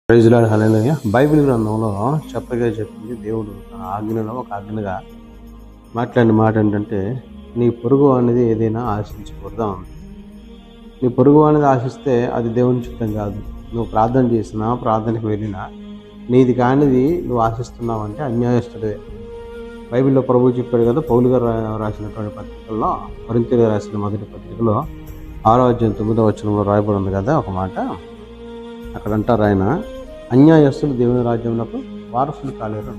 Praise lord, హల్లెలూయా. Bible గ్రంథంలో చెప్పగా చెప్పింది దేవుడు తన ఆజ్ఞలో ఒక ఆజ్ఞగా మాట్లాడిన మాట ఏంటంటే, నీ పొరుగు అనేది ఏదైనా ఆశించకూడదు ఉంది. నీ పొరుగు అనేది ఆశిస్తే అది దేవుని చిత్తం కాదు. నువ్వు ప్రార్థన చేసినా, ప్రార్థనకు వెళ్ళినా నీది కానిది నువ్వు ఆశిస్తున్నావంటే అన్యాయస్తుడే. బైబిల్లో ప్రభువు చెప్పాడు కదా, పౌలు గారు రాసినటువంటి పత్రికల్లో, కొరింథీయులకు రాసిన మొదటి పత్రికలో 6వ అధ్యాయం 9వ వచనంలో రాయబడి ఉంది కదా ఒక మాట. అక్కడ అంటారు ఆయన, అన్యాయస్తులు దేవుని రాజ్యంలోకి వారసులు కాలేరు.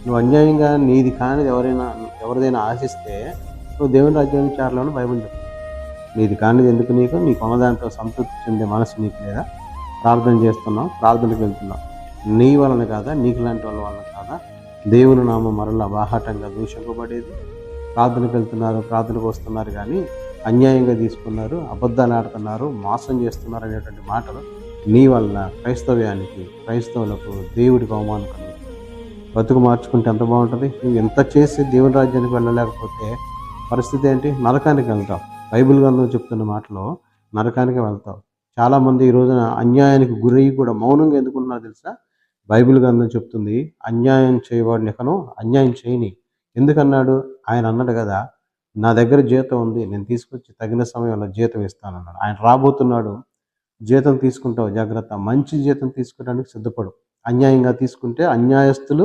నువ్వు అన్యాయంగా నీది కానిది ఎవరిదైనా ఆశిస్తే నువ్వు దేవుని రాజ్యానికి చేరలేవని బైబిల్ చెప్తుంది. నీది కానిది ఎందుకు నీకు ఉన్న దాంట్లో సంతృప్తి చెందే మనసు నీకు లేదా? ప్రార్థన చేస్తున్నావు, ప్రార్థనకు వెళ్తున్నావు, నీ వలన కాదా, నీకు లాంటి వాళ్ళ వలన కాదా దేవుని నామం మరలా బాహాటంగా దూషింపబడేది? ప్రార్థనకు వెళ్తున్నారు, ప్రార్థనకు వస్తున్నారు, కానీ అన్యాయంగా తీసుకున్నారు, అబద్ధాలు ఆడుతున్నారు, మోసం చేస్తున్నారు అనేటువంటి మాటలు నీ వలన క్రైస్తవ్యానికి, క్రైస్తవులకు, దేవుడికి అవమానం కలుగుతుంది. బతుకు మార్చుకుంటే ఎంత బాగుంటుంది. నువ్వు ఎంత చేసి దేవుని రాజ్యానికి వెళ్ళలేకపోతే పరిస్థితి ఏంటి? నరకానికి వెళ్తావు. బైబిల్ గ్రంథం చెప్తున్న మాటలో నరకానికి వెళ్తావు. చాలామంది ఈ రోజున అన్యాయానికి గురయ్యి కూడా మౌనంగా ఎందుకున్నారో తెలుసా? బైబిల్ గ్రంథం చెప్తుంది, అన్యాయం చేయవాడిని ఎక్కనో అన్యాయం చేయని. ఎందుకన్నాడు? ఆయన అన్నాడు కదా, నా దగ్గర జీతం ఉంది, నేను తీసుకొచ్చి తగిన సమయంలో జీతం ఇస్తానన్నాడు. ఆయన రాబోతున్నాడు. జీతం తీసుకుంటావు, జాగ్రత్త. మంచి జీతం తీసుకోవడానికి సిద్ధపడు. అన్యాయంగా తీసుకుంటే అన్యాయస్తులు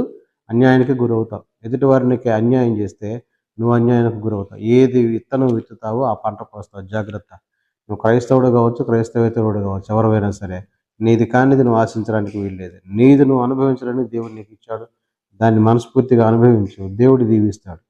అన్యాయానికి గురవుతావు. ఎదుటి వారికి అన్యాయం చేస్తే నువ్వు అన్యాయానికి గురవుతావు. ఏది విత్తనం విత్తుతావో ఆ పంట కోస్తావు, జాగ్రత్త. నువ్వు క్రైస్తవుడు కావచ్చు, క్రైస్తవేతరుడు కావచ్చు, ఎవరైనా సరే నీది కానిది నువ్వు ఆశించడానికి వీల్లేదు. నీది నువ్వు అనుభవించడానికి దేవుడు నీకు ఇచ్చాడు. దాన్ని మనస్ఫూర్తిగా అనుభవించు, దేవుడు దీవిస్తాడు.